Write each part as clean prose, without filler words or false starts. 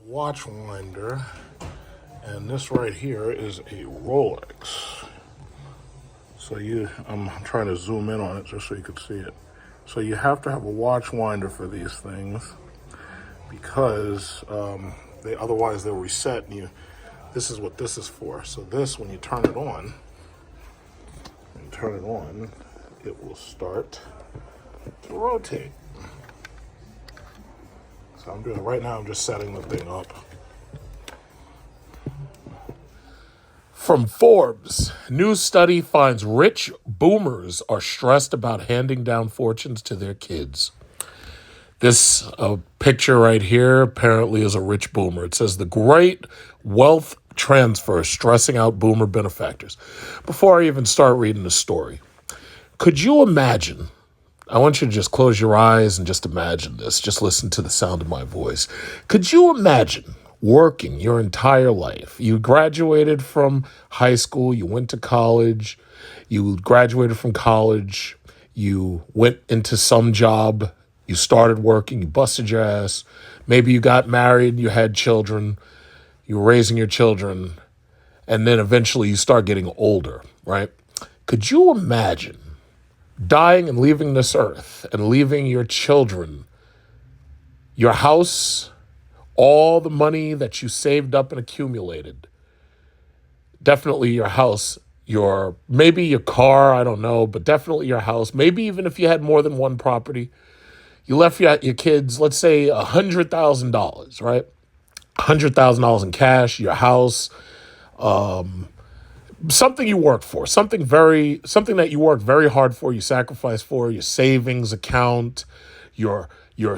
watch winder, and this right here is a Rolex. So I'm trying to zoom in on it just so you can see it. So you have to have a watch winder for these things because otherwise they'll reset. And this is what this is for. So this, when you turn it on, it will start to rotate. So I'm doing it right now. I'm just setting the thing up. From Forbes, new study finds rich boomers are stressed about handing down fortunes to their kids. This picture right here apparently is a rich boomer. It says the great wealth transfer stressing out boomer benefactors. Before I even start reading the story, could you imagine? I want you to just close your eyes and just imagine this. Just listen to the sound of my voice. Could you imagine working your entire life? You graduated from high school, you went to college, you graduated from college, you went into some job, you started working, you busted your ass. Maybe you got married, you had children, you were raising your children, and then eventually you start getting older, right? Could you imagine dying and leaving this earth and leaving your children, your house, all the money that you saved up and accumulated, definitely your house, maybe your car, I don't know, but definitely your house, maybe even if you had more than one property, you left your kids, let's say $100,000, right? $100,000 in cash, your house, something you worked for, something that you worked very hard for, you sacrificed for, your savings account, your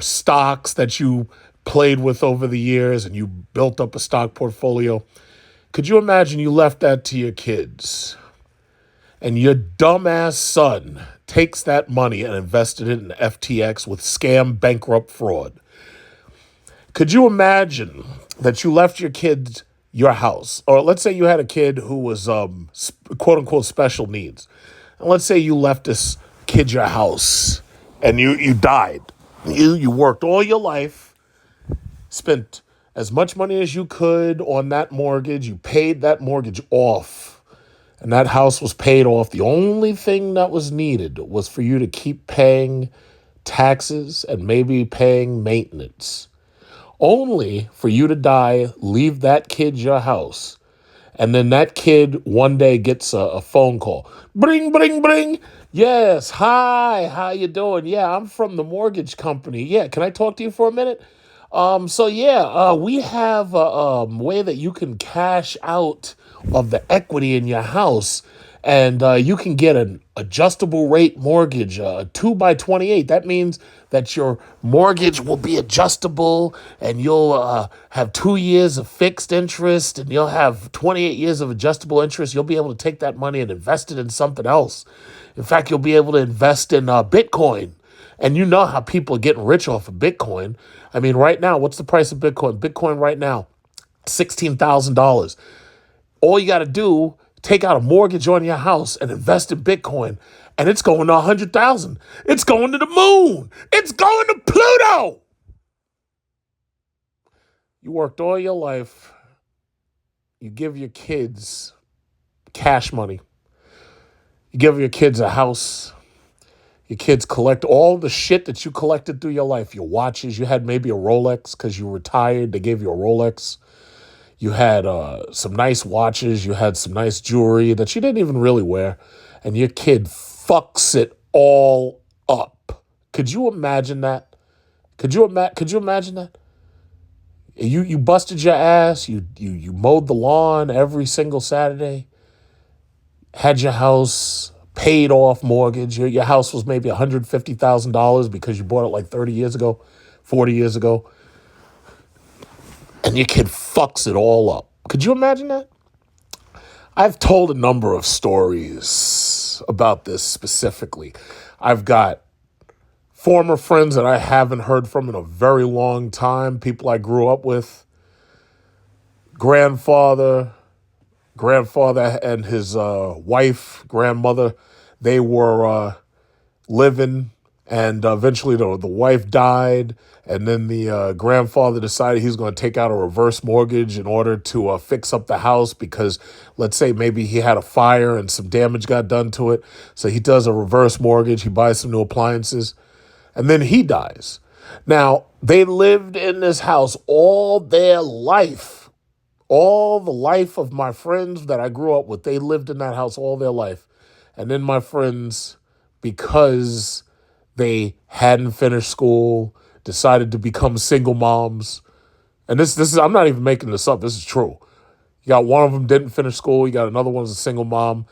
stocks that you played with over the years and you built up a stock portfolio. Could you imagine you left that to your kids and your dumbass son takes that money and invested it in FTX with scam, bankrupt, fraud? Could you imagine that you left your kids your house? Or let's say you had a kid who was quote unquote special needs. And let's say you left this kid your house and you died. You worked all your life, spent as much money as you could on that mortgage. You paid that mortgage off and that house was paid off. The only thing that was needed was for you to keep paying taxes and maybe paying maintenance. Only for you to die, leave that kid your house, and then that kid one day gets a phone call. Bring, bring, bring. Yes, hi, how you doing? Yeah, I'm from the mortgage company. Yeah, can I talk to you for a minute? We have a way that you can cash out of the equity in your house, and you can get an adjustable rate mortgage, 2x28. That means that your mortgage will be adjustable, and you'll have 2 years of fixed interest, and you'll have 28 years of adjustable interest. You'll be able to take that money and invest it in something else. In fact, you'll be able to invest in Bitcoin. And you know how people are getting rich off of Bitcoin. I mean, right now, what's the price of Bitcoin? Bitcoin right now, $16,000. All you got to do, take out a mortgage on your house and invest in Bitcoin, and it's going to 100,000. It's going to the moon. It's going to Pluto. You worked all your life. You give your kids cash money. You give your kids a house. Your kids collect all the shit that you collected through your life. Your watches. You had maybe a Rolex because you retired. They gave you a Rolex. You had some nice watches. You had some nice jewelry that you didn't even really wear. And your kid fucks it all up. Could you imagine that? Could you imagine that? You busted your ass. You mowed the lawn every single Saturday. Had your house paid off mortgage. Your house was maybe $150,000 because you bought it like 30 years ago, 40 years ago. And your kid fucks it all up. Could you imagine that? I've told a number of stories about this specifically. I've got former friends that I haven't heard from in a very long time, people I grew up with, grandfather and his wife, grandmother, they were living And eventually the wife died. And then the grandfather decided he's going to take out a reverse mortgage in order to fix up the house because, let's say, maybe he had a fire and some damage got done to it. So he does a reverse mortgage. He buys some new appliances. And then he dies. Now, they lived in this house all their life. All the life of my friends that I grew up with, they lived in that house all their life. And then my friends, because they hadn't finished school, decided to become single moms. And this is, I'm not even making this up. This is true. You got one of them didn't finish school. You got another one's a single mom.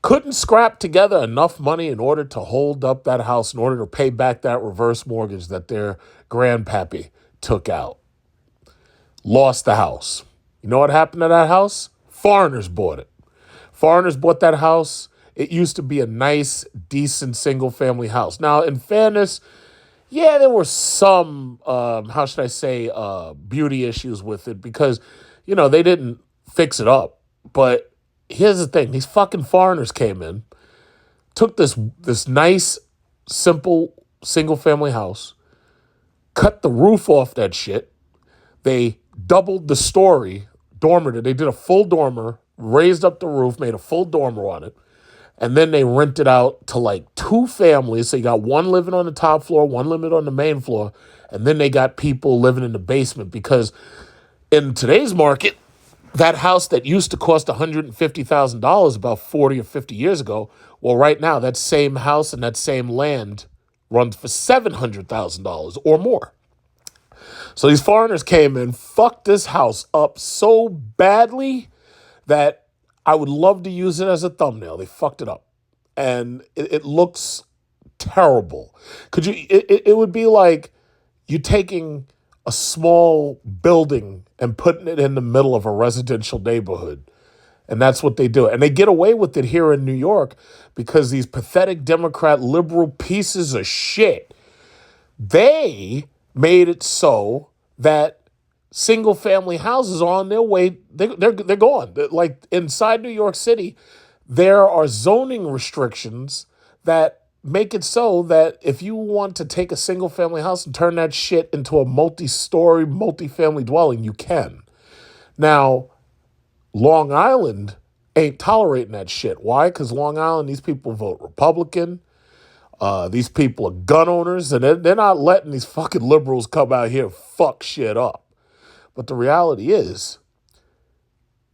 Couldn't scrap together enough money in order to hold up that house, in order to pay back that reverse mortgage that their grandpappy took out. Lost the house. You know what happened to that house? Foreigners bought it. Foreigners bought that house. It used to be a nice, decent single-family house. Now, in fairness, yeah, there were some, beauty issues with it because, they didn't fix it up. But here's the thing. These fucking foreigners came in, took this nice, simple, single-family house, cut the roof off that shit. They doubled the story, dormered it. They did a full dormer, raised up the roof, made a full dormer on it. And then they rented out to like two families. So you got one living on the top floor, one living on the main floor. And then they got people living in the basement because in today's market, that house that used to cost $150,000 about 40 or 50 years ago, well, right now, that same house and that same land runs for $700,000 or more. So these foreigners came in, fucked this house up so badly that I would love to use it as a thumbnail. They fucked it up. And it looks terrible. It would be like you taking a small building and putting it in the middle of a residential neighborhood. And that's what they do. And they get away with it here in New York because these pathetic Democrat liberal pieces of shit, they made it so that single family houses are on their way. They're gone. Like inside New York City, there are zoning restrictions that make it so that if you want to take a single family house and turn that shit into a multi-story, multi-family dwelling, you can. Now, Long Island ain't tolerating that shit. Why? Because Long Island, these people vote Republican. These people are gun owners, and they're not letting these fucking liberals come out here and fuck shit up. But the reality is,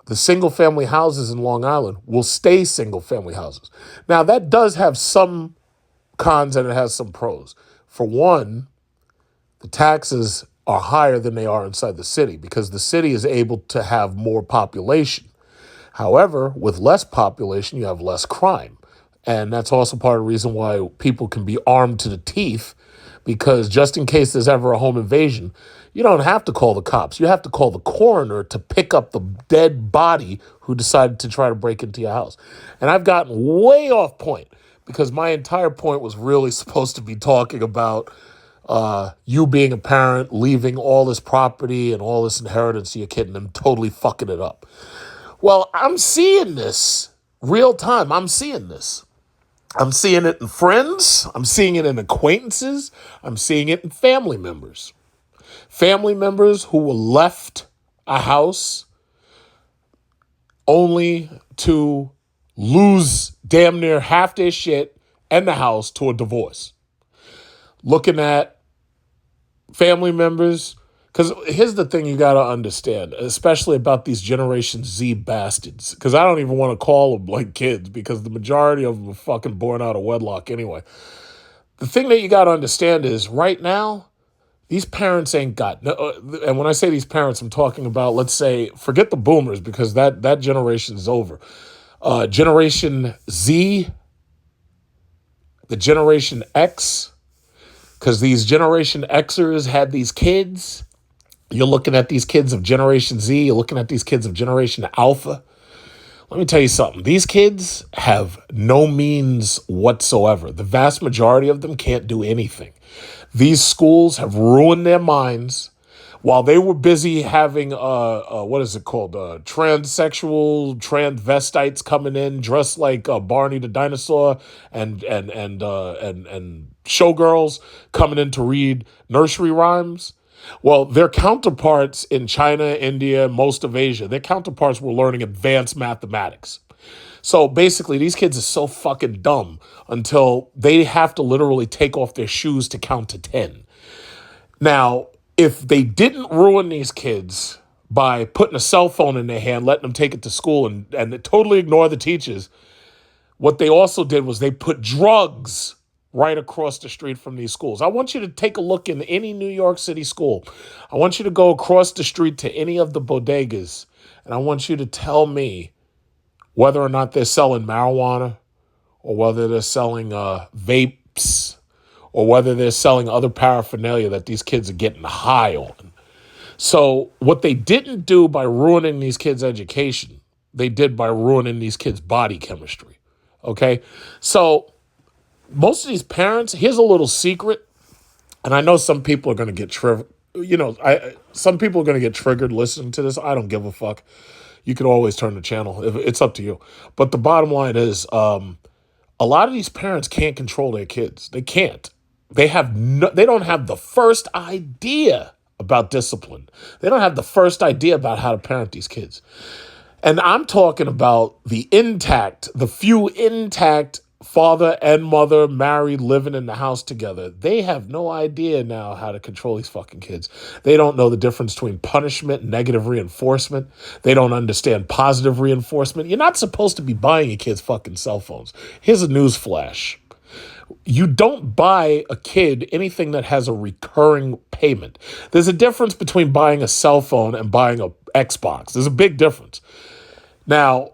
the single-family houses in Long Island will stay single-family houses. Now, that does have some cons and it has some pros. For one, the taxes are higher than they are inside the city because the city is able to have more population. However, with less population, you have less crime. And that's also part of the reason why people can be armed to the teeth, because just in case there's ever a home invasion, you don't have to call the cops. You have to call the coroner to pick up the dead body who decided to try to break into your house. And I've gotten way off point because my entire point was really supposed to be talking about you being a parent, leaving all this property and all this inheritance to your kid and them totally fucking it up. Well, I'm seeing this real time. I'm seeing this. I'm seeing it in friends. I'm seeing it in acquaintances. I'm seeing it in family members. Family members who were left a house only to lose damn near half their shit and the house to a divorce. Looking at family members, because here's the thing you got to understand, especially about these Generation Z bastards, because I don't even want to call them like kids because the majority of them are fucking born out of wedlock anyway. The thing that you got to understand is right now, these parents ain't got, and when I say these parents, I'm talking about, let's say, forget the boomers because that generation is over. Generation Z, the Generation X, because these Generation Xers had these kids. You're looking at these kids of Generation Z. You're looking at these kids of Generation Alpha. Let me tell you something. These kids have no means whatsoever. The vast majority of them can't do anything. These schools have ruined their minds. while they were busy having what is it called, transsexual transvestites coming in dressed like Barney the dinosaur, and showgirls coming in to read nursery rhymes. Well, their counterparts in China, India, most of Asia, their counterparts were learning advanced mathematics. So basically, these kids are so fucking dumb until they have to literally take off their shoes to count to 10. Now, if they didn't ruin these kids by putting a cell phone in their hand, letting them take it to school, and totally ignore the teachers, what they also did was they put drugs right across the street from these schools. I want you to take a look in any New York City school. I want you to go across the street to any of the bodegas, and I want you to tell me whether or not they're selling marijuana, or whether they're selling vapes, or whether they're selling other paraphernalia that these kids are getting high on. So what they didn't do by ruining these kids' education, they did by ruining these kids' body chemistry. Okay? So most of these parents, here's a little secret, and I know some people are going to get triggered. Some people are going to get triggered listening to this. I don't give a fuck. You can always turn the channel. It's up to you. But the bottom line is, a lot of these parents can't control their kids. They can't. They don't have the first idea about discipline. They don't have the first idea about how to parent these kids. And I'm talking about the few intact father and mother married, living in the house together. They have no idea now how to control these fucking kids. They don't know the difference between punishment and negative reinforcement. They don't understand positive reinforcement. You're not supposed to be buying your kids fucking cell phones. Here's a news flash. You don't buy a kid anything that has a recurring payment. There's a difference between buying a cell phone and buying an Xbox. There's a big difference. Now,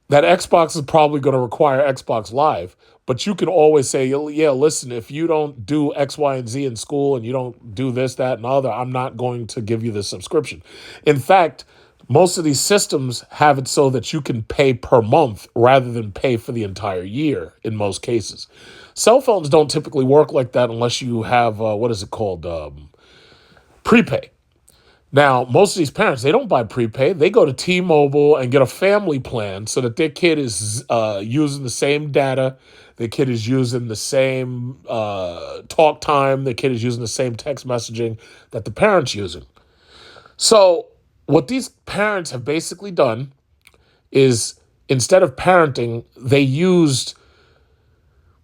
that Xbox is probably going to require Xbox Live, but you can always say, yeah, listen, if you don't do X, Y, and Z in school and you don't do this, that, and other, I'm not going to give you the subscription. In fact, most of these systems have it so that you can pay per month rather than pay for the entire year in most cases. Cell phones don't typically work like that unless you have, prepay. Now, most of these parents, they don't buy prepaid. They go to T-Mobile and get a family plan so that their kid is using the same data. Their kid is using the same talk time. Their kid is using the same text messaging that the parent's using. So what these parents have basically done is, instead of parenting, they used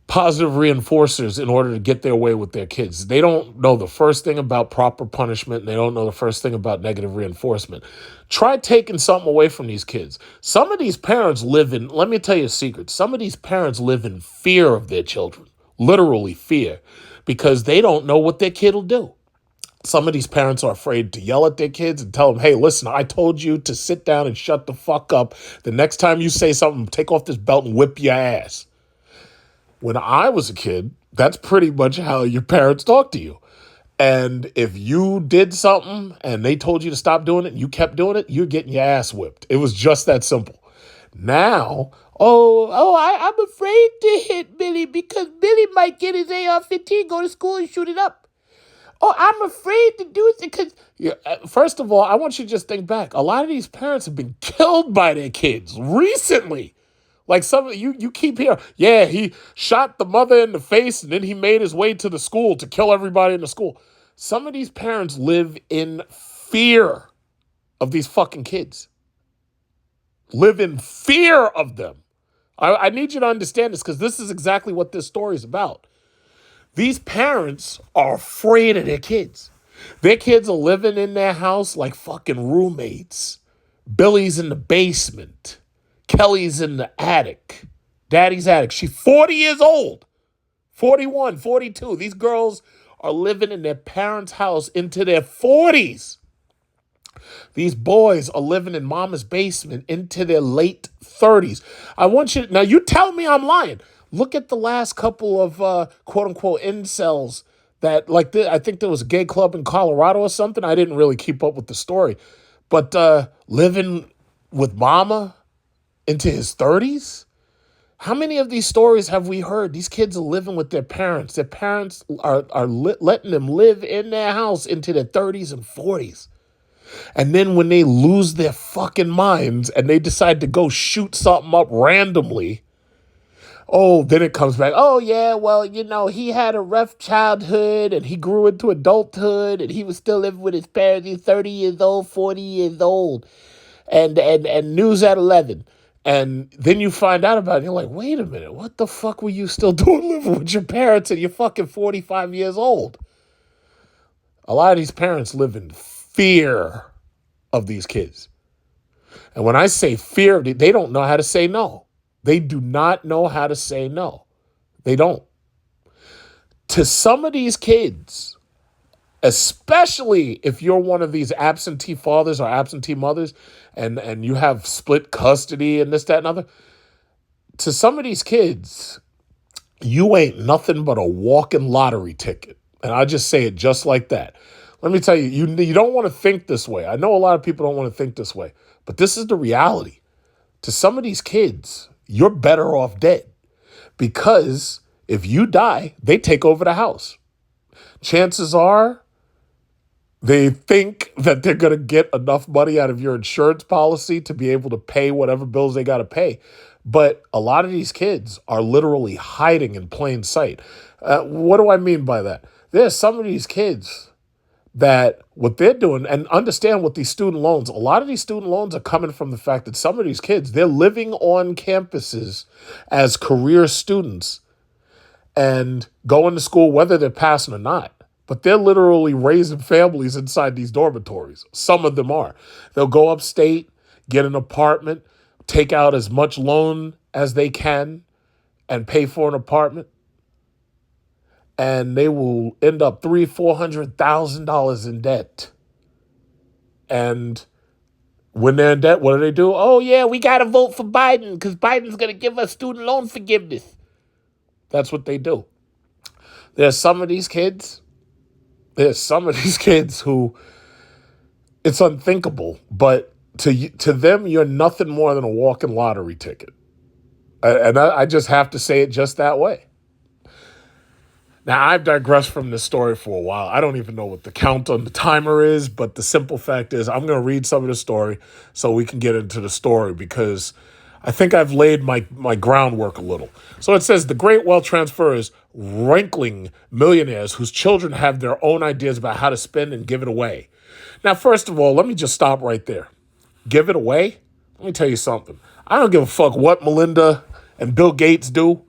positive reinforcers in order to get their way with their kids. They don't know the first thing about proper punishment. And they don't know the first thing about negative reinforcement. Try taking something away from these kids. Some of these parents let me tell you a secret. Some of these parents live in fear of their children, literally fear, because they don't know what their kid will do. Some of these parents are afraid to yell at their kids and tell them, hey, listen, I told you to sit down and shut the fuck up. The next time you say something, take off this belt and whip your ass. When I was a kid, that's pretty much how your parents talk to you. And if you did something and they told you to stop doing it and you kept doing it, you're getting your ass whipped. It was just that simple. Now, I'm afraid to hit Billy because Billy might get his AR-15, go to school and shoot it up. Oh, I'm afraid to do it because, first of all, I want you to just think back. A lot of these parents have been killed by their kids recently. Like you keep hearing, yeah, he shot the mother in the face and then he made his way to the school to kill everybody in the school. Some of these parents live in fear of these fucking kids. Live in fear of them. I need you to understand this because this is exactly what this story is about. These parents are afraid of their kids. Their kids are living in their house like fucking roommates. Billy's in the basement. Kelly's in the attic. Daddy's attic. She's 40 years old. 41, 42. These girls are living in their parents' house into their 40s. These boys are living in mama's basement into their late 30s. Now you tell me I'm lying. Look at the last couple of quote unquote incels that I think there was a gay club in Colorado or something. I didn't really keep up with the story. But living with mama into his 30s? How many of these stories have we heard? These kids are living with their parents. Their parents are letting them live in their house into their 30s and 40s. And then when they lose their fucking minds and they decide to go shoot something up randomly, oh, then it comes back. Oh, yeah, well, he had a rough childhood and he grew into adulthood and he was still living with his parents. He's 30 years old, 40 years old, and news at 11. And then you find out about it. And you're like, wait a minute. What the fuck were you still doing living with your parents and you're fucking 45 years old? A lot of these parents live in fear of these kids. And when I say fear, they don't know how to say no. They do not know how to say no. They don't. To some of these kids, especially if you're one of these absentee fathers or absentee mothers and you have split custody and this, that, and other, to some of these kids, you ain't nothing but a walking lottery ticket. And I just say it just like that. Let me tell you, you don't want to think this way. I know a lot of people don't want to think this way, but this is the reality. To some of these kids, you're better off dead because if you die, they take over the house. Chances are they think that they're going to get enough money out of your insurance policy to be able to pay whatever bills they got to pay. But a lot of these kids are literally hiding in plain sight. What do I mean by that? There's some of these kids that what they're doing, and understand with these student loans, a lot of these student loans are coming from the fact that some of these kids, they're living on campuses as career students and going to school, whether they're passing or not. But they're literally raising families inside these dormitories. Some of them are. They'll go upstate, get an apartment, take out as much loan as they can and pay for an apartment. And they will end up $300,000-$400,000 in debt. And when they're in debt, what do? Oh, yeah, we got to vote for Biden because Biden's going to give us student loan forgiveness. That's what they do. There's some of these kids who it's unthinkable, but to them, you're nothing more than a walking lottery ticket. And I just have to say it just that way. Now, I've digressed from this story for a while. I don't even know what the count on the timer is, but the simple fact is I'm going to read some of the story so we can get into the story because I think I've laid my groundwork a little. So it says, the great wealth transfer is rankling millionaires whose children have their own ideas about how to spend and give it away. Now, first of all, let me just stop right there. Give it away? Let me tell you something. I don't give a fuck what Melinda and Bill Gates do.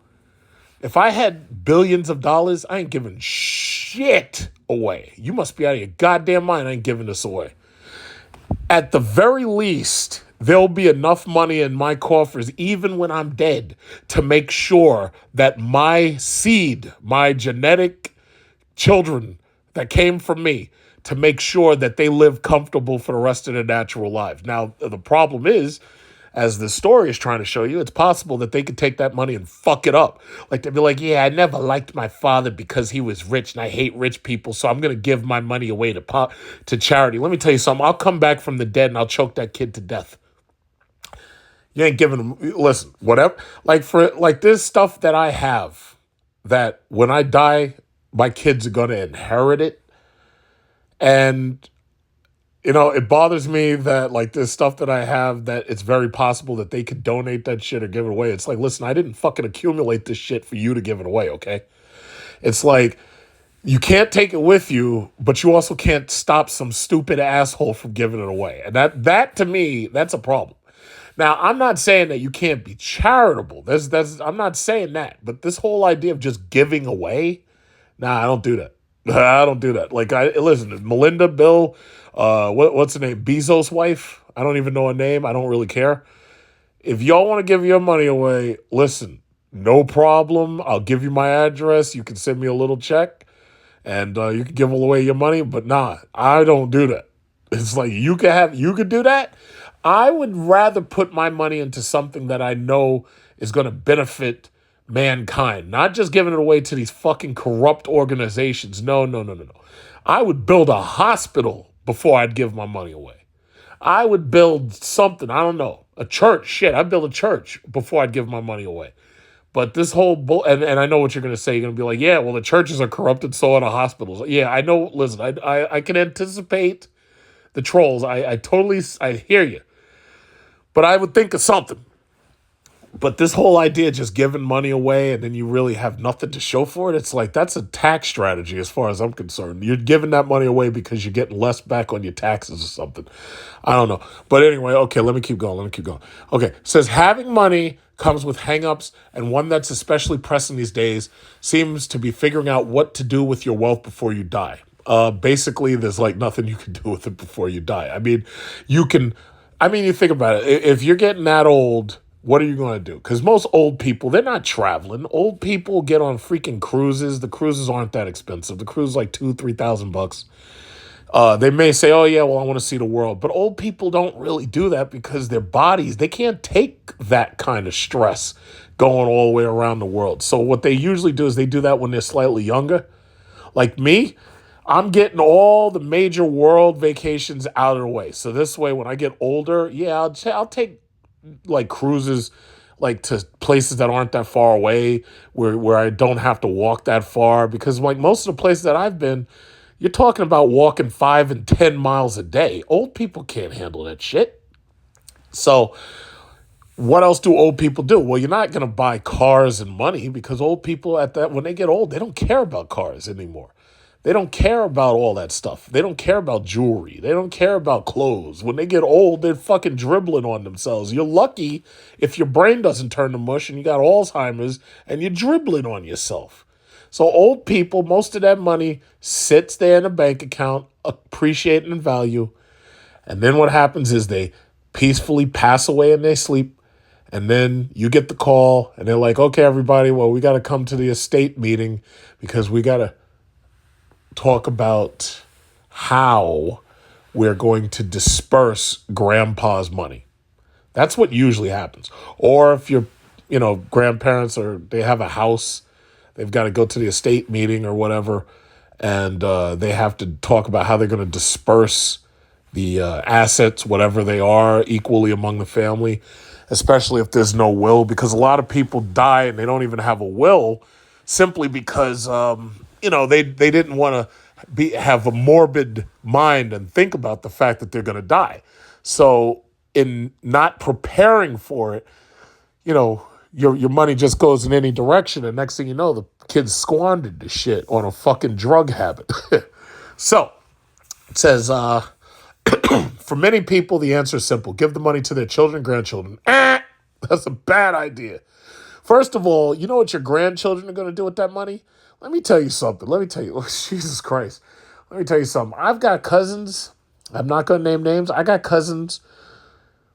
If I had billions of dollars, I ain't giving shit away. You must be out of your goddamn mind. I ain't giving this away. At the very least, there'll be enough money in my coffers, even when I'm dead, to make sure that my seed, my genetic children that came from me, to make sure that they live comfortable for the rest of their natural lives. Now, the problem is, as the story is trying to show you, it's possible that they could take that money and fuck it up. Like, they'd be like, yeah, I never liked my father because he was rich and I hate rich people, so I'm going to give my money away to charity. Let me tell you something. I'll come back from the dead and I'll choke that kid to death. You ain't giving them, listen, whatever. Like this stuff that I have that when I die, my kids are going to inherit it. And it bothers me that like this stuff that I have that it's very possible that they could donate that shit or give it away. It's like, listen, I didn't fucking accumulate this shit for you to give it away, okay? It's like you can't take it with you, but you also can't stop some stupid asshole from giving it away. And that to me, that's a problem. Now, I'm not saying that you can't be charitable. I'm not saying that. But this whole idea of just giving away, nah, I don't do that. I don't do that. Like, listen, Melinda, Bill, what's her name? Bezos' wife? I don't even know her name. I don't really care. If y'all want to give your money away, listen, no problem. I'll give you my address. You can send me a little check and you can give away your money. But nah, I don't do that. It's like you could do that. I would rather put my money into something that I know is going to benefit mankind, not just giving it away to these fucking corrupt organizations. No. I would build a hospital before I'd give my money away. I would build something, I don't know, a church. Shit, I'd build a church before I'd give my money away. But this whole and I know what you're going to say. You're going to be like, yeah, well, the churches are corrupted, so are the hospitals. Yeah, I know. Listen, I can anticipate the trolls. I totally I hear you, but I would think of something. But this whole idea of just giving money away and then you really have nothing to show for it, it's like that's a tax strategy as far as I'm concerned. You're giving that money away because you're getting less back on your taxes or something. I don't know. But anyway, okay, let me keep going. Okay, it says having money comes with hangups, and one that's especially pressing these days seems to be figuring out what to do with your wealth before you die. Basically, there's like nothing you can do with it before you die. I mean, you can, you think about it. If you're getting that old, what are you going to do? Because most old people, they're not traveling. Old people get on freaking cruises. The cruises aren't that expensive. The cruise is like $2,000-3,000. They may say, oh, yeah, well, I want to see the world. But old people don't really do that because their bodies, they can't take that kind of stress going all the way around the world. So what they usually do is they do that when they're slightly younger. Like me, I'm getting all the major world vacations out of the way. So this way, when I get older, yeah, I'll take like cruises like to places that aren't that far away where I don't have to walk that far because like most of the places that I've been, you're talking about walking 5 and 10 miles a day. Old people can't handle that shit. So what else do old people do? Well, you're not going to buy cars and money because old people when they get old, they don't care about cars anymore. They don't care about all that stuff. They don't care about jewelry. They don't care about clothes. When they get old, they're fucking dribbling on themselves. You're lucky if your brain doesn't turn to mush and you got Alzheimer's and you're dribbling on yourself. So old people, most of that money sits there in a bank account, appreciating in value. And then what happens is they peacefully pass away in their sleep. And then you get the call and they're like, okay, everybody, well, we got to come to the estate meeting because we got to talk about how we're going to disperse grandpa's money. That's what usually happens. Or if your, grandparents or they have a house, they've got to go to the estate meeting or whatever, and they have to talk about how they're going to disperse the assets, whatever they are, equally among the family, especially if there's no will, because a lot of people die and they don't even have a will simply because they didn't want to have a morbid mind and think about the fact that they're going to die. So in not preparing for it, your money just goes in any direction, and next thing you know, the kids squandered the shit on a fucking drug habit. So it says, for many people, the answer is simple: give the money to their children and grandchildren. That's a bad idea. First of all, you know what your grandchildren are going to do with that money? Let me tell you something. Jesus Christ. Let me tell you something. I've got cousins. I'm not going to name names. I got cousins.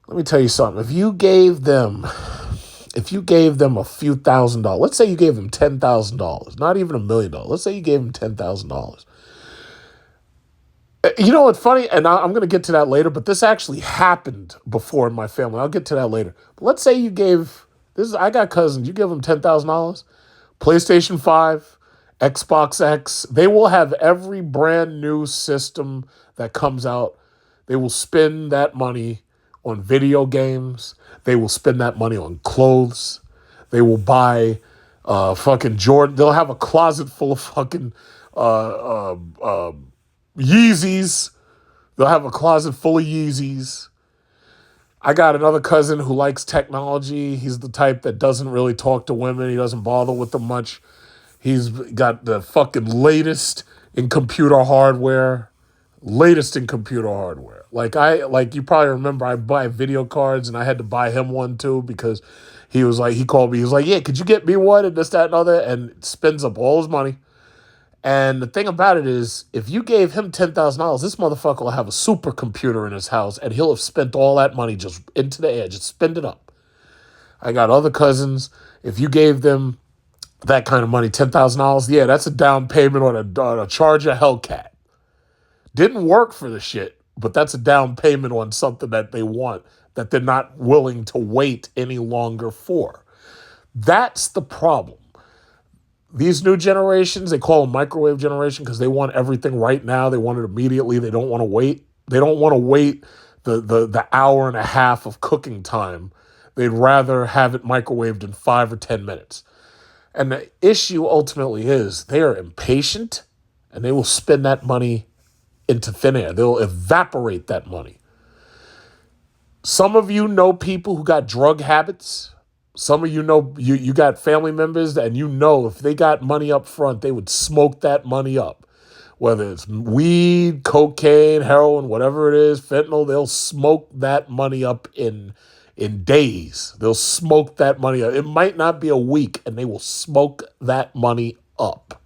Let me tell you something. If you gave them a few $1,000s, let's say you gave them $10,000, not even $1 million. Let's say you gave them $10,000. You know what's funny? And I'm going to get to that later, but this actually happened before in my family. I'll get to that later. But let's say I got cousins. You give them $10,000, PlayStation 5, Xbox X. They will have every brand new system that comes out. They will spend that money on video games. They will spend that money on clothes. They will buy fucking Jordan. They'll have a closet full of fucking Yeezys. They'll have a closet full of Yeezys. I got another cousin who likes technology. He's the type that doesn't really talk to women. He doesn't bother with them much. He's got the fucking latest in computer hardware. Like you probably remember, I buy video cards and I had to buy him one too because he called me. He was like, yeah, could you get me one and this, that, and other, and spends up all his money. And the thing about it is, if you gave him $10,000, this motherfucker will have a supercomputer in his house and he'll have spent all that money just into the air, just spend it up. I got other cousins. If you gave them that kind of money, $10,000, yeah, that's a down payment on a Charger Hellcat. Didn't work for the shit, but that's a down payment on something that they want, that they're not willing to wait any longer for. That's the problem. These new generations, they call them microwave generation because they want everything right now. They want it immediately. They don't want to wait. They don't want to wait the hour and a half of cooking time They'd rather have it microwaved in 5 or 10 minutes. And the issue ultimately is they are impatient and they will spend that money into thin air. They'll evaporate that money. Some of you know people who got drug habits. Some of you know you got family members and you know if they got money up front, they would smoke that money up. Whether it's weed, cocaine, heroin, whatever it is, fentanyl, they'll smoke that money up in days. They'll smoke that money up. It might not be a week, and they will smoke that money up.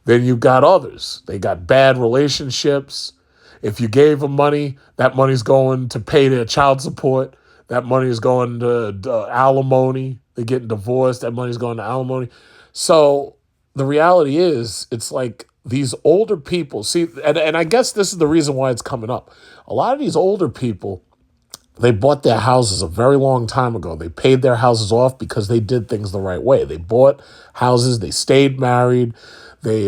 Then you've got others. They got bad relationships. If you gave them money, that money's going to pay their child support. That money is going to alimony. They're getting divorced. That money's going to alimony. So the reality is, it's like these older people, see, and I guess this is the reason why it's coming up. A lot of these older people, they bought their houses a very long time ago. They paid their houses off because they did things the right way. They bought houses, they stayed married, they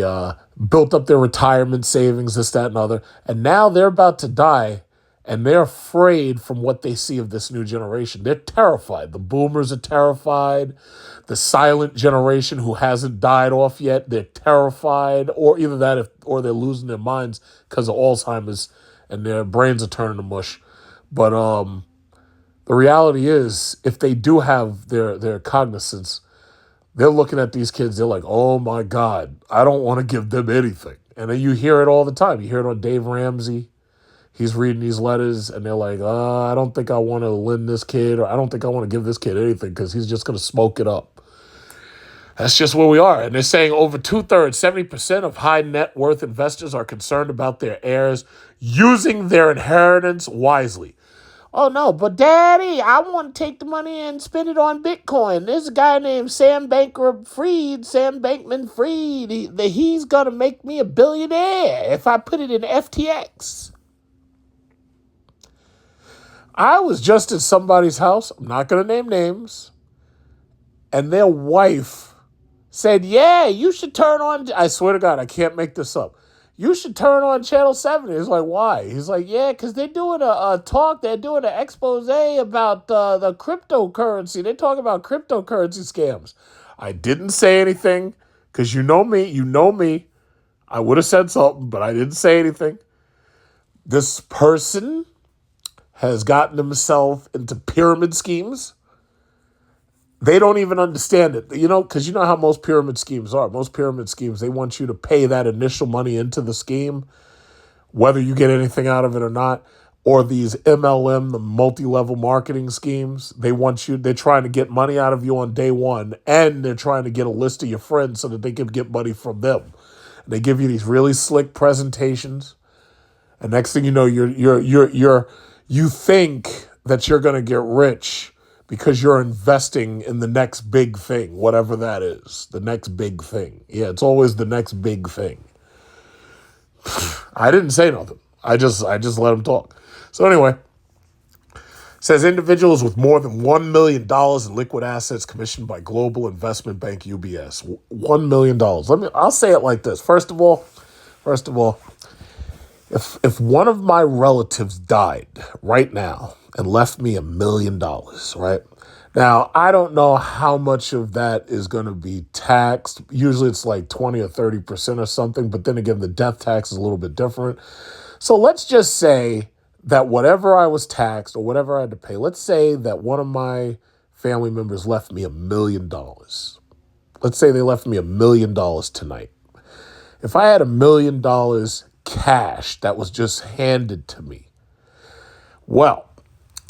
built up their retirement savings, this, that, and other. And now they're about to die, and they're afraid from what they see of this new generation. They're terrified. The boomers are terrified. The silent generation who hasn't died off yet, they're terrified, or either that or they're losing their minds because of Alzheimer's and their brains are turning to mush. But the reality is, if they do have their cognizance, they're looking at these kids, they're like, oh my God, I don't want to give them anything. And then you hear it all the time. You hear it on Dave Ramsey. He's reading these letters, and they're like, I don't think I want to lend this kid, or I don't think I want to give this kid anything because he's just going to smoke it up. That's just where we are. And they're saying over 2/3, 70% of high net worth investors are concerned about their heirs using their inheritance wisely. Oh, no, but Daddy, I want to take the money and spend it on Bitcoin. There's a guy named Sam Bankman-Fried. He's going to make me a billionaire if I put it in FTX. I was just at somebody's house, I'm not going to name names, and their wife said, yeah, you should turn on, I swear to God, I can't make this up. You should turn on Channel 7. He's like, why? He's like, yeah, because they're doing a talk, they're doing an expose about the cryptocurrency. They're talking about cryptocurrency scams. I didn't say anything because you know me. I would have said something, but I didn't say anything. This person has gotten himself into pyramid schemes. They don't even understand it, because you know how most pyramid schemes are. Most pyramid schemes, they want you to pay that initial money into the scheme, whether you get anything out of it or not. Or these MLM, the multi-level marketing schemes, they're trying to get money out of you on day one, and they're trying to get a list of your friends so that they can get money from them. And they give you these really slick presentations, and next thing you know, you think that you're going to get rich because you're investing in the next big thing, whatever that is, the next big thing. Yeah, it's always the next big thing. I didn't say nothing. I just let him talk. So anyway, says individuals with more than $1 million in liquid assets commissioned by global investment bank UBS. $1 million. I'll say it like this. First of all, if one of my relatives died right now and left me $1 million, right? Now, I don't know how much of that is going to be taxed. Usually it's like 20 or 30% or something, but then again, the death tax is a little bit different. So let's just say that whatever I was taxed or whatever I had to pay, let's say that one of my family members left me $1 million. Let's say they left me $1 million tonight. If I had $1 million cash that was just handed to me, well,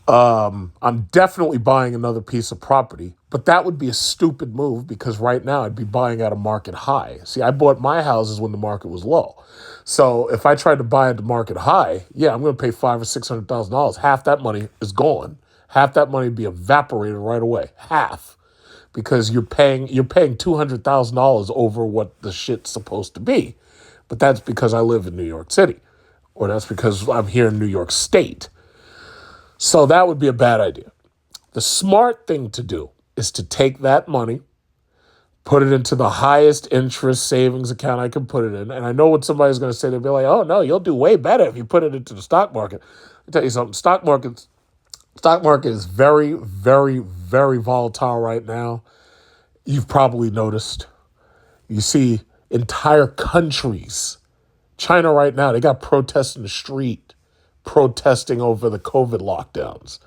I'm definitely buying another piece of property, but that would be a stupid move because right now I'd be buying at a market high. See, I bought my houses when the market was low. So if I tried to buy at the market high, yeah, I'm going to pay $500,000 or $600,000. Half that money is gone. Half that money would be evaporated right away. Half. Because you're paying $200,000 over what the shit's supposed to be. But that's because I live in New York City, or that's because I'm here in New York State. So that would be a bad idea. The smart thing to do is to take that money, put it into the highest interest savings account I can put it in. And I know what somebody's going to say. They'll be like, oh, no, you'll do way better if you put it into the stock market. I'll tell you something. Stock market's Stock market is very, very, very volatile right now. You've probably noticed. You see entire countries. China right now, they got protests in the street protesting over the COVID lockdowns.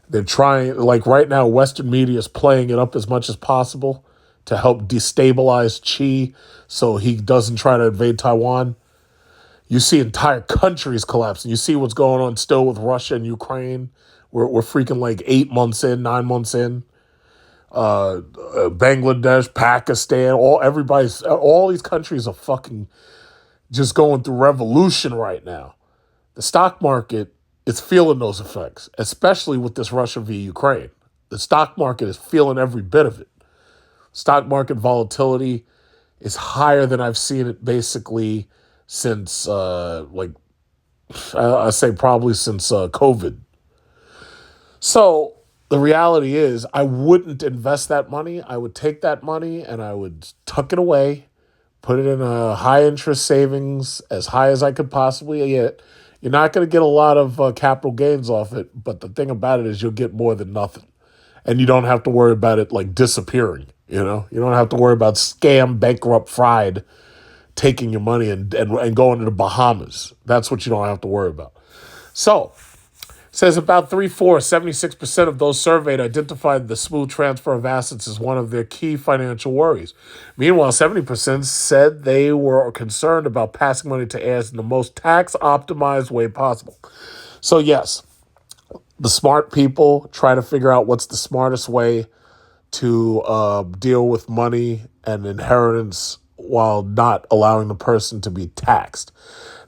They're trying, like right now, Western media is playing it up as much as possible to help destabilize Xi so he doesn't try to invade Taiwan. You see entire countries collapsing. You see what's going on still with Russia and Ukraine. We're freaking like 8 months in, 9 months in. Bangladesh, Pakistan, all these countries are fucking just going through revolution right now. The stock market is feeling those effects, especially with this Russia v. Ukraine. The stock market is feeling every bit of it. Stock market volatility is higher than I've seen it basically since, I say probably since COVID. So the reality is I wouldn't invest that money. I would take that money and I would tuck it away, put it in a high interest savings as high as I could possibly get. You're not going to get a lot of capital gains off it, but the thing about it is you'll get more than nothing. And you don't have to worry about it like disappearing, you know? You don't have to worry about scam, bankrupt, fried taking your money and going to the Bahamas. That's what you don't have to worry about. So, says about 76% of those surveyed identified the smooth transfer of assets as one of their key financial worries. Meanwhile, 70% said they were concerned about passing money to heirs in the most tax-optimized way possible. So yes, the smart people try to figure out what's the smartest way to deal with money and inheritance while not allowing the person to be taxed.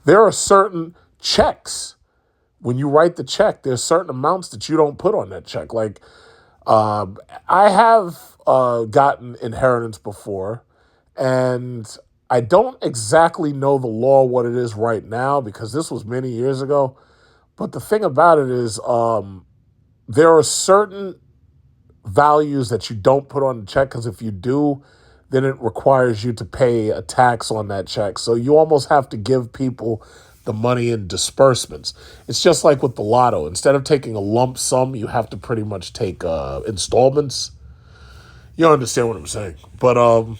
There are certain checks. When you write the check, there's certain amounts that you don't put on that check. Like, I have gotten inheritance before, and I don't exactly know the law, what it is right now, because this was many years ago. But the thing about it is there are certain values that you don't put on the check, because if you do, then it requires you to pay a tax on that check. So you almost have to give people the money in disbursements. It's just like with the lotto. Instead of taking a lump sum, you have to pretty much take installments. You understand what I'm saying. But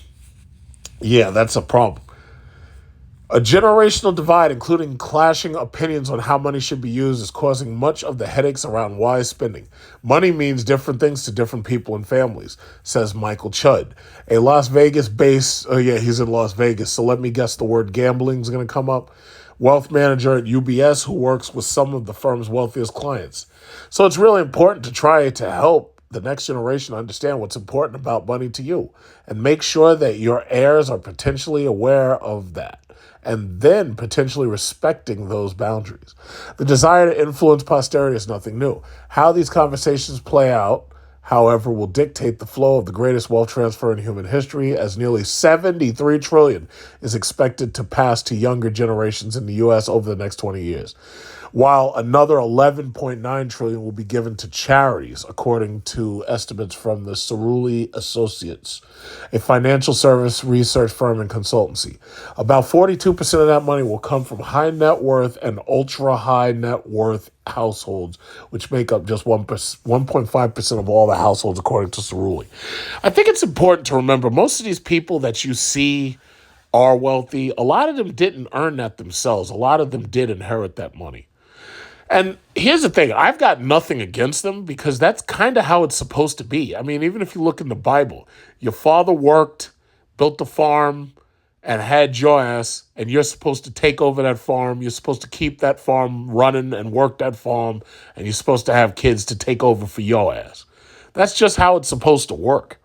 yeah, that's a problem. A generational divide, including clashing opinions on how money should be used, is causing much of the headaches around wise spending. Money means different things to different people and families, says Michael Chudd, a Las Vegas-based, he's in Las Vegas, so let me guess the word gambling is going to come up, wealth manager at UBS who works with some of the firm's wealthiest clients. So it's really important to try to help the next generation understand what's important about money to you and make sure that your heirs are potentially aware of that, and then potentially respecting those boundaries. The desire to influence posterity is nothing new. How these conversations play out, however, will dictate the flow of the greatest wealth transfer in human history, as nearly $73 trillion is expected to pass to younger generations in the U.S. over the next 20 years, while another $11.9 trillion will be given to charities, according to estimates from the Cerulli Associates, a financial service research firm and consultancy. About 42% of that money will come from high net worth and ultra high net worth households, which make up just 1.5% of all the households, according to Cerulli. I think it's important to remember most of these people that you see are wealthy. A lot of them didn't earn that themselves. A lot of them did inherit that money. And here's the thing, I've got nothing against them because that's kind of how it's supposed to be. I mean, even if you look in the Bible, your father worked, built a farm, and had your ass, and you're supposed to take over that farm. You're supposed to keep that farm running and work that farm, and you're supposed to have kids to take over for your ass. That's just how it's supposed to work.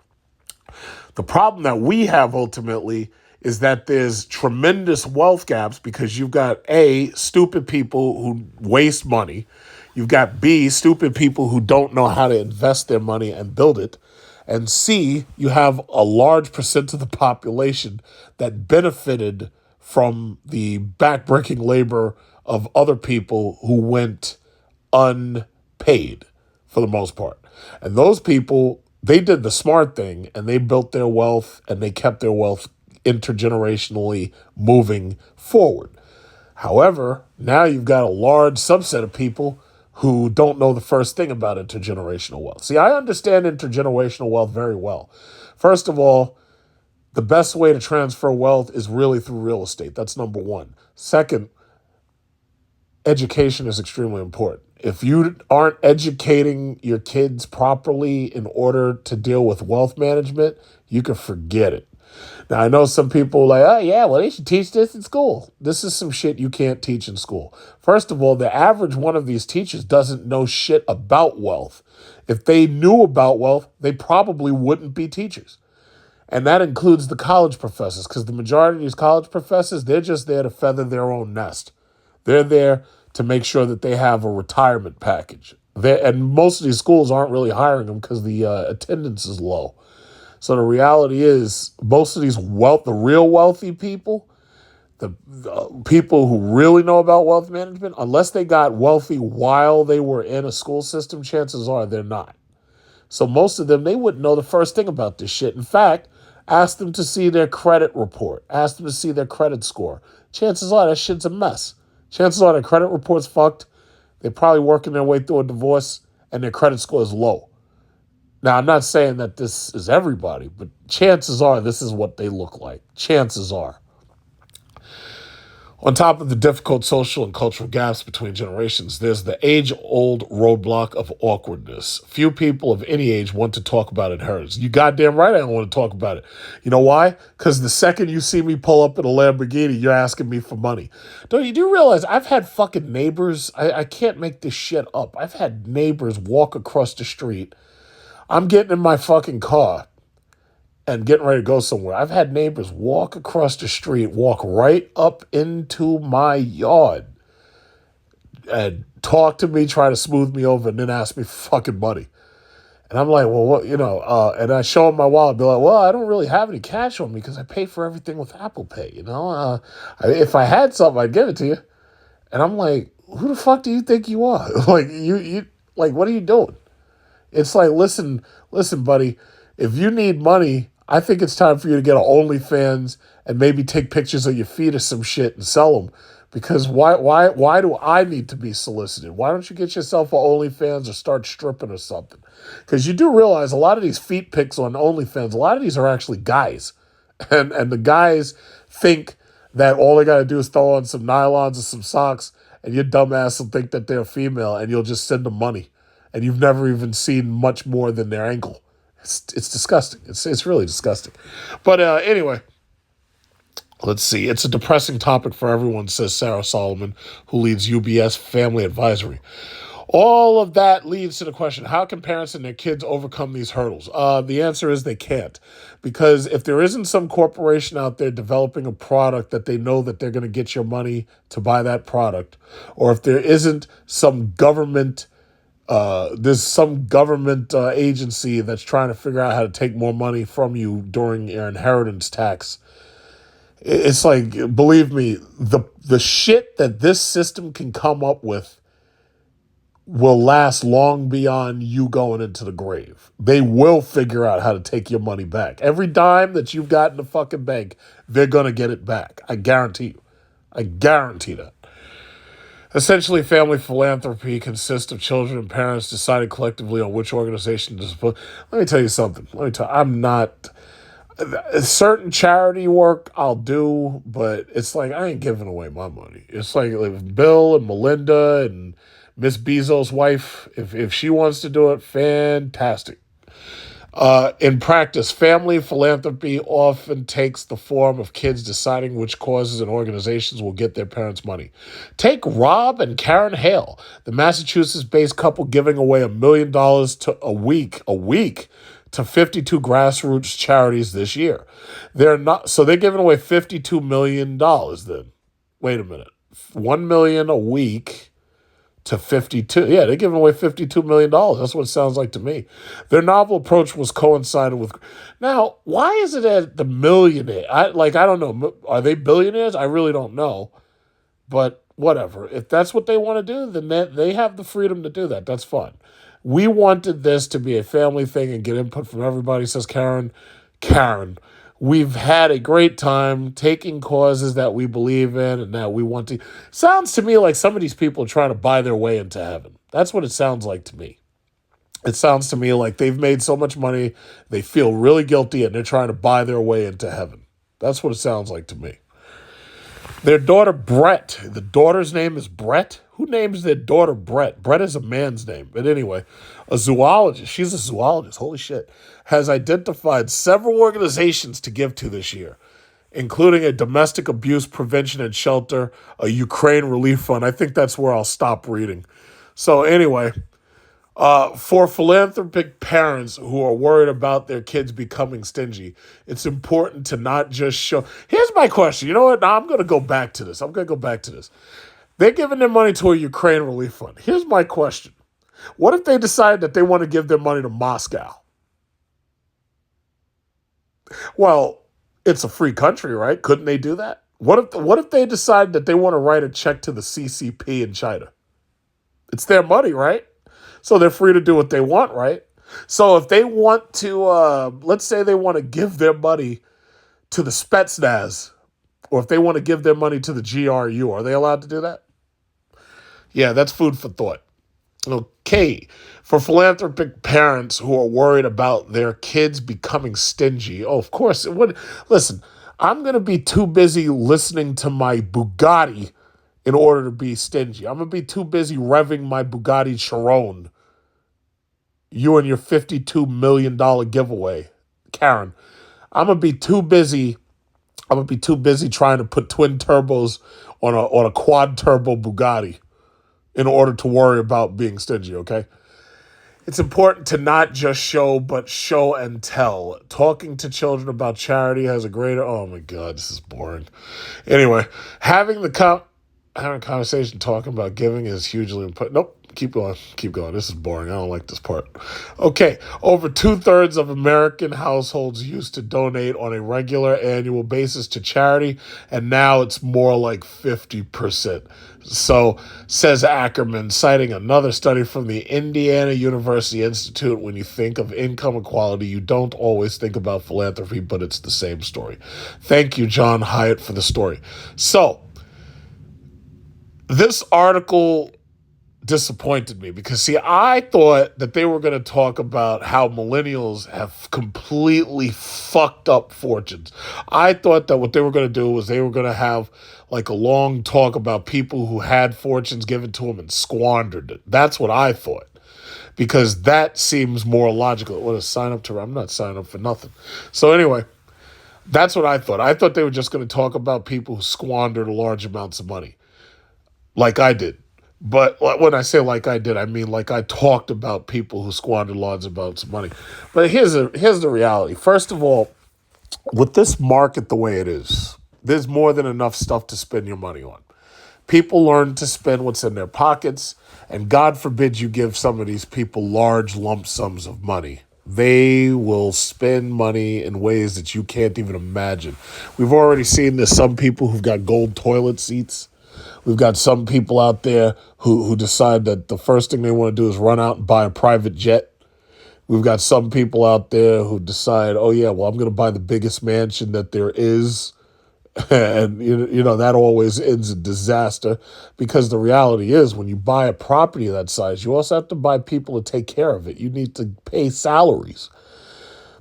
The problem that we have ultimately is that there's tremendous wealth gaps because you've got A, stupid people who waste money. You've got B, stupid people who don't know how to invest their money and build it. And C, you have a large percent of the population that benefited from the backbreaking labor of other people who went unpaid for the most part. And those people, they did the smart thing and they built their wealth and they kept their wealth intergenerationally moving forward. However, now you've got a large subset of people who don't know the first thing about intergenerational wealth. See, I understand intergenerational wealth very well. First of all, the best way to transfer wealth is really through real estate. That's number one. Second, education is extremely important. If you aren't educating your kids properly in order to deal with wealth management, you can forget it. Now, I know some people are like, oh, yeah, well, they should teach this in school. This is some shit you can't teach in school. First of all, the average one of these teachers doesn't know shit about wealth. If they knew about wealth, they probably wouldn't be teachers. And that includes the college professors, because the majority of these college professors, they're just there to feather their own nest. They're there to make sure that they have a retirement package. And most of these schools aren't really hiring them because the attendance is low. So the reality is, most of these the real wealthy people, the people who really know about wealth management, unless they got wealthy while they were in a school system, chances are they're not. So most of them, they wouldn't know the first thing about this shit. In fact, ask them to see their credit report. Ask them to see their credit score. Chances are that shit's a mess. Chances are their credit report's fucked. They're probably working their way through a divorce, and their credit score is low. Now, I'm not saying that this is everybody, but chances are this is what they look like. Chances are. On top of the difficult social and cultural gaps between generations, there's the age-old roadblock of awkwardness. Few people of any age want to talk about inheritance. You goddamn right I don't want to talk about it. You know why? Because the second you see me pull up in a Lamborghini, you're asking me for money. Do you realize I've had fucking neighbors? I can't make this shit up. I've had neighbors walk across the street. I'm getting in my fucking car and getting ready to go somewhere. I've had neighbors walk across the street, walk right up into my yard and talk to me, try to smooth me over, and then ask me for fucking money. And I'm like, well, what, and I show them my wallet, be like, well, I don't really have any cash on me because I pay for everything with Apple Pay, if I had something, I'd give it to you. And I'm like, who the fuck do you think you are? Like, what are you doing? It's like, listen, buddy, if you need money, I think it's time for you to get an OnlyFans and maybe take pictures of your feet or some shit and sell them. Because why do I need to be solicited? Why don't you get yourself an OnlyFans or start stripping or something? Because you do realize a lot of these feet pics on OnlyFans, a lot of these are actually guys. And the guys think that all they got to do is throw on some nylons or some socks, and your dumbass will think that they're female, and you'll just send them money. And you've never even seen much more than their ankle. It's disgusting. It's really disgusting. But anyway, let's see. It's a depressing topic for everyone, says Sarah Solomon, who leads UBS Family Advisory. All of that leads to the question, how can parents and their kids overcome these hurdles? The answer is they can't. Because if there isn't some corporation out there developing a product that they know that they're going to get your money to buy that product, or if there isn't some government there's some government agency that's trying to figure out how to take more money from you during your inheritance tax. It's like, believe me, the shit that this system can come up with will last long beyond you going into the grave. They will figure out how to take your money back. Every dime that you've got in the fucking bank, they're going to get it back. I guarantee you. I guarantee that. Essentially, family philanthropy consists of children and parents deciding collectively on which organization to support. Let me tell you something. I'm not... Certain charity work I'll do, but it's like I ain't giving away my money. It's like Bill and Melinda and Miss Bezos' wife, if she wants to do it, fantastic. In practice, family philanthropy often takes the form of kids deciding which causes and organizations will get their parents' money. Take Rob and Karen Hale, the Massachusetts-based couple giving away $1 million a week to 52 grassroots charities this year. They're giving away $52 million then. Wait a minute. $1 million a week to 52. Yeah, they're giving away $52 million. That's what it sounds like to me. Their novel approach was coincided with... Now, why is it that the millionaire... I don't know. Are they billionaires? I really don't know. But whatever. If that's what they want to do, then they have the freedom to do that. That's fine. We wanted this to be a family thing and get input from everybody, says Karen. Karen, we've had a great time taking causes that we believe in and that we want to... Sounds to me like some of these people are trying to buy their way into heaven. That's what it sounds like to me. It sounds to me like they've made so much money, they feel really guilty, and they're trying to buy their way into heaven. That's what it sounds like to me. Their daughter, Brett. The daughter's name is Brett. Who names their daughter Brett? Brett is a man's name. But anyway, a zoologist, she's a zoologist, holy shit, has identified several organizations to give to this year, including a domestic abuse prevention and shelter, a Ukraine relief fund. I think that's where I'll stop reading. So anyway, for philanthropic parents who are worried about their kids becoming stingy, it's important to not just show. Here's my question. You know what? Now I'm going to go back to this. They're giving their money to a Ukraine relief fund. Here's my question. What if they decide that they want to give their money to Moscow? Well, it's a free country, right? Couldn't they do that? What if they decide that they want to write a check to the CCP in China? It's their money, right? So they're free to do what they want, right? So if they want to, let's say they want to give their money to the Spetsnaz, or if they want to give their money to the GRU, are they allowed to do that? Yeah, that's food for thought. Okay, for philanthropic parents who are worried about their kids becoming stingy, oh, of course, it would. Listen, I'm going to be too busy listening to my Bugatti in order to be stingy. I'm going to be too busy revving my Bugatti Chiron. You and your $52 million giveaway, Karen. I'm going to be too busy. I'm going to be too busy trying to put twin turbos on a quad turbo Bugatti in order to worry about being stingy, okay? It's important to not just show, but show and tell. Talking to children about charity has a greater... Oh, my God, this is boring. Anyway, having a conversation talking about giving is hugely important. Nope. Keep going. This is boring. I don't like this part. Okay. Over 2/3 of American households used to donate on a regular annual basis to charity, and now it's more like 50%. So, says Ackerman, citing another study from the Indiana University Institute. When you think of income equality, you don't always think about philanthropy, but it's the same story. Thank you, John Hyatt, for the story. So, this article disappointed me because, see, I thought that they were going to talk about how millennials have completely fucked up fortunes. I thought that what they were going to do was they were going to have like a long talk about people who had fortunes given to them and squandered it. That's what I thought, because that seems more logical. What, a sign up to? I'm not signing up for nothing. So anyway, that's what I thought. I thought they were just going to talk about people who squandered large amounts of money, like I did. But when I say like I did, I mean like I talked about people who squandered large amounts of money. But here's the reality. First of all, with this market the way it is, there's more than enough stuff to spend your money on. People learn to spend what's in their pockets, and God forbid you give some of these people large lump sums of money. They will spend money in ways that you can't even imagine. We've already seen this. Some people who've got gold toilet seats. We've got some people out there who decide that the first thing they want to do is run out and buy a private jet. We've got some people out there who decide, oh, yeah, well, I'm going to buy the biggest mansion that there is. And, you know, that always ends in disaster, because the reality is when you buy a property of that size, you also have to buy people to take care of it. You need to pay salaries.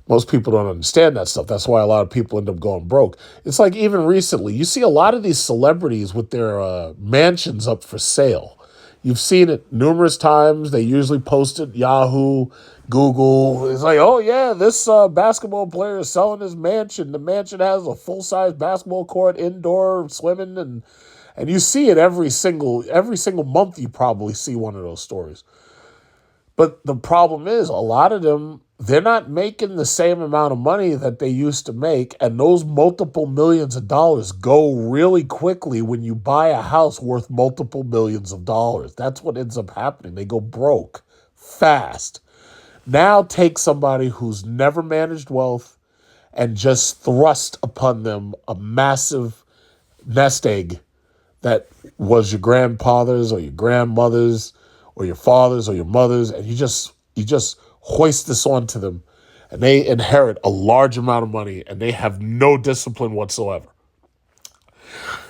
Most people don't understand that stuff. That's why a lot of people end up going broke. It's like even recently, you see a lot of these celebrities with their mansions up for sale. You've seen it numerous times. They usually post it Yahoo, Google. It's like, oh yeah, this basketball player is selling his mansion. The mansion has a full-size basketball court, indoor swimming, and you see it every single month. You probably see one of those stories. But the problem is, a lot of them, they're not making the same amount of money that they used to make, and those multiple millions of dollars go really quickly when you buy a house worth multiple millions of dollars. That's what ends up happening. They go broke fast. Now take somebody who's never managed wealth and just thrust upon them a massive nest egg that was your grandfather's or your grandmother's or your father's or your mother's, and you just hoist this onto them, and they inherit a large amount of money, and they have no discipline whatsoever.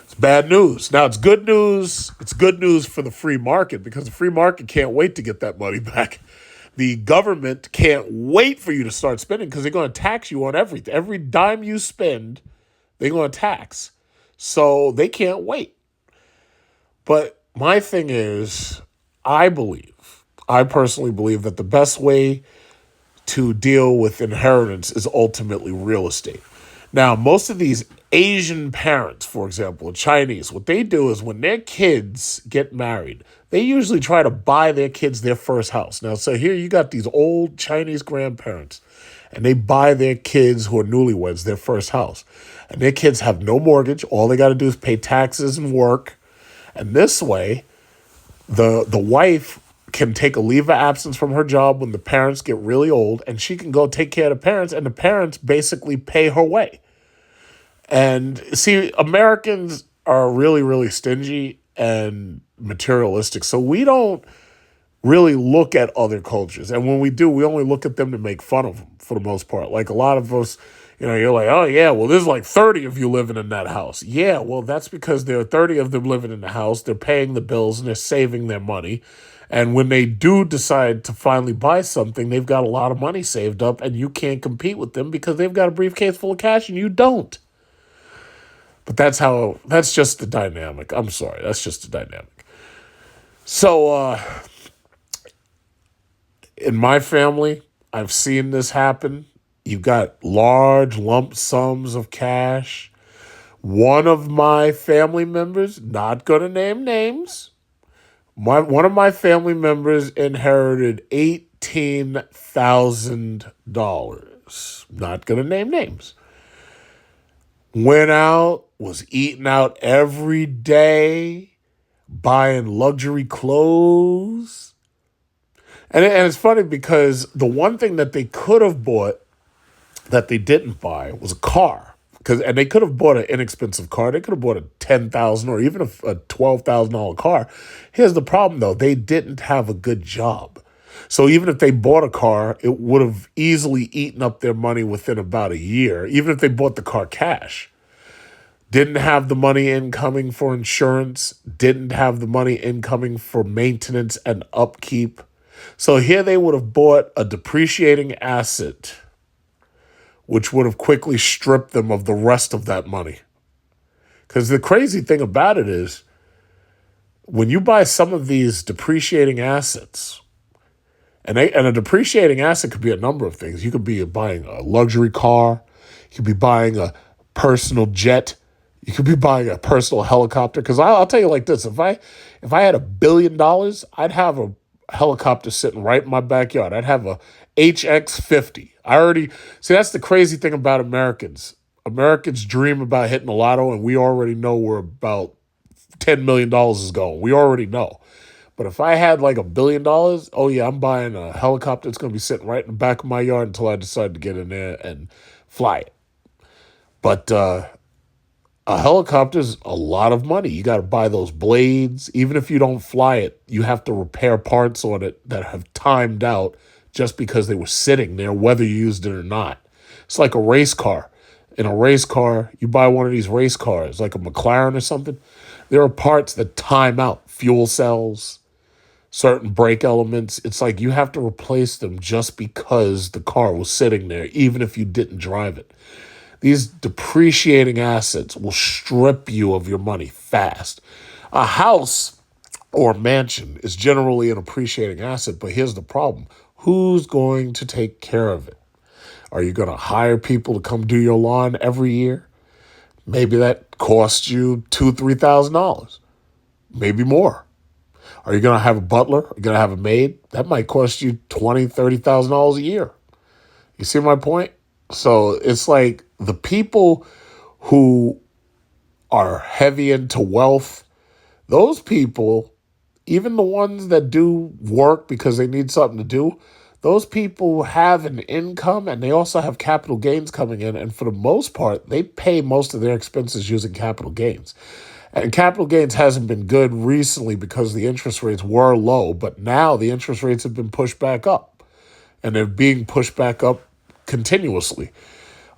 It's Bad news. Now it's good news. It's good news for the free market because the free market can't wait to get that money back. The government can't wait for you to start spending because they're going to tax you on everything. Every dime you spend, they're going to tax. So they can't wait. But my thing is, I personally believe that the best way to deal with inheritance is ultimately real estate. Now, most of these Asian parents, for example, or Chinese, what they do is when their kids get married, they usually try to buy their kids their first house. Now, so here you got these old Chinese grandparents, and they buy their kids who are newlyweds their first house. And their kids have no mortgage. All they got to do is pay taxes and work. And this way, the wife can take a leave of absence from her job when the parents get really old, and she can go take care of the parents, and the parents basically pay her way. And see, Americans are really, really stingy and materialistic. So we don't really look at other cultures. And when we do, we only look at them to make fun of them for the most part. Like a lot of us, you're like, oh, yeah, well, there's like 30 of you living in that house. Yeah, well, that's because there are 30 of them living in the house. They're paying the bills and they're saving their money. And when they do decide to finally buy something, they've got a lot of money saved up and you can't compete with them because they've got a briefcase full of cash and you don't. But that's just the dynamic. I'm sorry, that's just the dynamic. So in my family, I've seen this happen. You've got large lump sums of cash. One of my family members, not going to name names, one of my family members inherited $18,000. Not going to name names. Went out, was eating out every day, buying luxury clothes. And it's funny because the one thing that they could have bought that they didn't buy was a car. And they could have bought an inexpensive car. They could have bought a $10,000 or even a $12,000 car. Here's the problem, though. They didn't have a good job. So even if they bought a car, it would have easily eaten up their money within about a year, even if they bought the car cash. Didn't have the money incoming for insurance, didn't have the money incoming for maintenance and upkeep. So here they would have bought a depreciating asset, which would have quickly stripped them of the rest of that money. Because the crazy thing about it is, when you buy some of these depreciating assets, and a depreciating asset could be a number of things. You could be buying a luxury car. You could be buying a personal jet. You could be buying a personal helicopter. Because I'll tell you like this, if I had $1 billion, I'd have a helicopter sitting right in my backyard. I'd have a HX-50. See, that's the crazy thing about Americans. Americans dream about hitting the lotto, and we already know where about $10 million is going. We already know. But if I had like $1 billion, oh yeah, I'm buying a helicopter. It's going to be sitting right in the back of my yard until I decide to get in there and fly it. But a helicopter is a lot of money. You got to buy those blades. Even if you don't fly it, you have to repair parts on it that have timed out just because they were sitting there, whether you used it or not. It's like a race car. In a race car, you buy one of these race cars, like a McLaren or something, there are parts that time out. Fuel cells, certain brake elements. It's like you have to replace them just because the car was sitting there, even if you didn't drive it. These depreciating assets will strip you of your money fast. A house or mansion is generally an appreciating asset, but here's the problem. Who's going to take care of it? Are you going to hire people to come do your lawn every year? Maybe that costs you $2,000, $3,000, maybe more. Are you going to have a butler? Are you going to have a maid? That might cost you $20,000, $30,000 a year. You see my point? So it's like the people who are heavy into wealth, those people, even the ones that do work because they need something to do, those people have an income and they also have capital gains coming in. And for the most part, they pay most of their expenses using capital gains. And capital gains hasn't been good recently because the interest rates were low, but now the interest rates have been pushed back up. And they're being pushed back up continuously.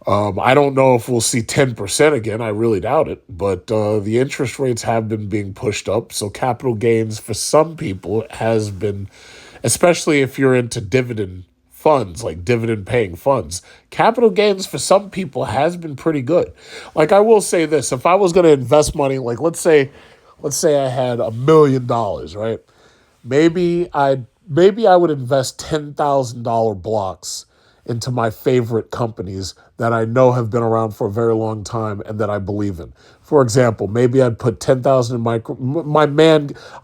I don't know if we'll see 10% again. I really doubt it. But the interest rates have been being pushed up. So capital gains for some people has been, especially if you're into dividend funds, like dividend paying funds, capital gains for some people has been pretty good. Like I will say this, if I was going to invest money, like let's say I had $1 million, right? Maybe I would invest $10,000 blocks into my favorite companies that I know have been around for a very long time and that I believe in. For example, maybe I'd put 10,000 in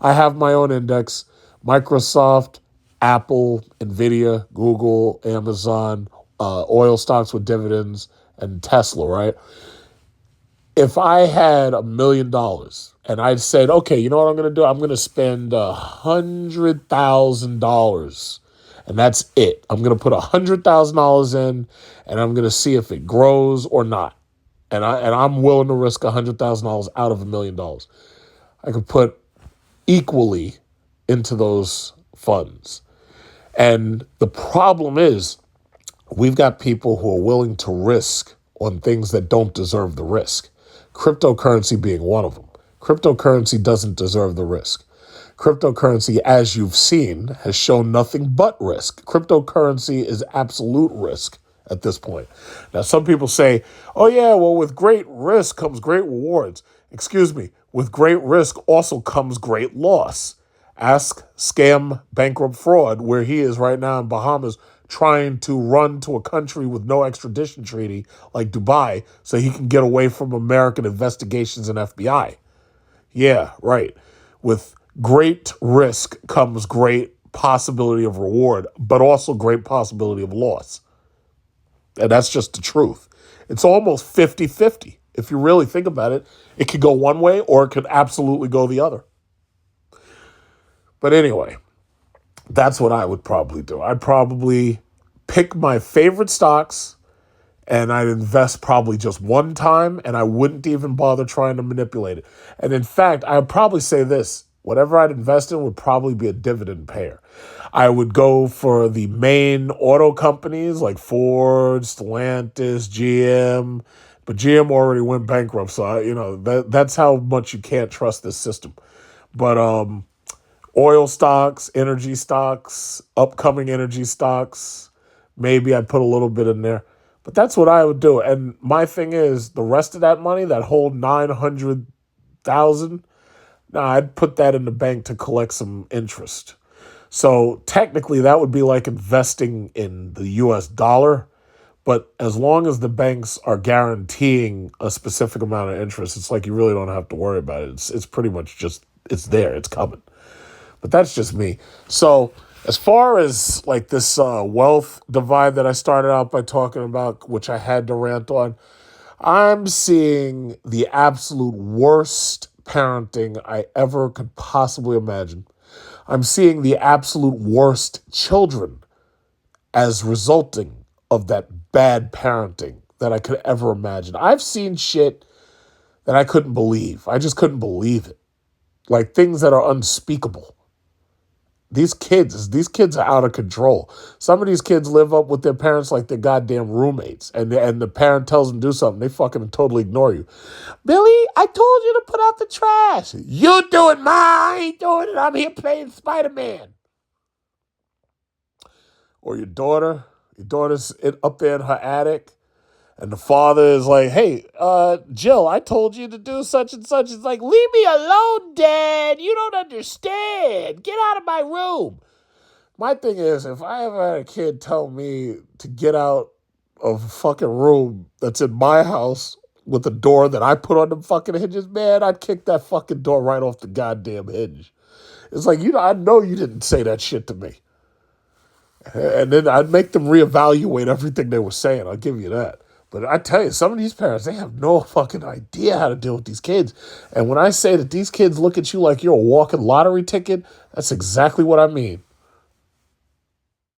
I have my own index, Microsoft, Apple, Nvidia, Google, Amazon, oil stocks with dividends, and Tesla, right? If I had $1 million and I said, okay, you know what I'm going to do? I'm going to spend $100,000, and that's it. I'm going to put $100,000 in, and I'm going to see if it grows or not. And I'm willing to risk $100,000 out of $1 million. I could put equally into those funds. And the problem is, we've got people who are willing to risk on things that don't deserve the risk. Cryptocurrency being one of them. Cryptocurrency doesn't deserve the risk. Cryptocurrency, as you've seen, has shown nothing but risk. Cryptocurrency is absolute risk at this point. Now, some people say, oh yeah, well, with great risk comes great rewards. Excuse me, with great risk also comes great loss. Ask Scam Bankrupt Fraud, where he is right now in Bahamas, trying to run to a country with no extradition treaty like Dubai so he can get away from American investigations and FBI. Yeah, right. With great risk comes great possibility of reward, but also great possibility of loss. And that's just the truth. It's almost 50-50. If you really think about it, it could go one way or it could absolutely go the other. But anyway, that's what I would probably do. I'd probably pick my favorite stocks and I'd invest probably just one time and I wouldn't even bother trying to manipulate it. And in fact, I'd probably say this, whatever I'd invest in would probably be a dividend payer. I would go for the main auto companies like Ford, Stellantis, GM, but GM already went bankrupt, so that's how much you can't trust this system. But oil stocks, energy stocks, upcoming energy stocks. Maybe I'd put a little bit in there. But that's what I would do. And my thing is, the rest of that money, that whole 900,000, I'd put that in the bank to collect some interest. So technically that would be like investing in the US dollar. But as long as the banks are guaranteeing a specific amount of interest, it's like you really don't have to worry about it. It's pretty much just, it's there, it's coming. But that's just me. So as far as like this wealth divide that I started out by talking about, which I had to rant on, I'm seeing the absolute worst parenting I ever could possibly imagine. I'm seeing the absolute worst children as resulting of that bad parenting that I could ever imagine. I've seen shit that I couldn't believe. I just couldn't believe it. Like things that are unspeakable. These kids are out of control. Some of these kids live up with their parents like they're goddamn roommates. And the parent tells them to do something, they fucking totally ignore you. Billy, I told you to put out the trash. You do it, Ma. I ain't doing it. I'm here playing Spider-Man. Or your daughter's up there in her attic. And the father is like, hey, Jill, I told you to do such and such. It's like, leave me alone, Dad. You don't understand. Get out of my room. My thing is, if I ever had a kid tell me to get out of a fucking room that's in my house with a door that I put on the fucking hinges, man, I'd kick that fucking door right off the goddamn hinge. It's like, I know you didn't say that shit to me. And then I'd make them reevaluate everything they were saying. I'll give you that. But I tell you, some of these parents, they have no fucking idea how to deal with these kids. And when I say that these kids look at you like you're a walking lottery ticket, that's exactly what I mean.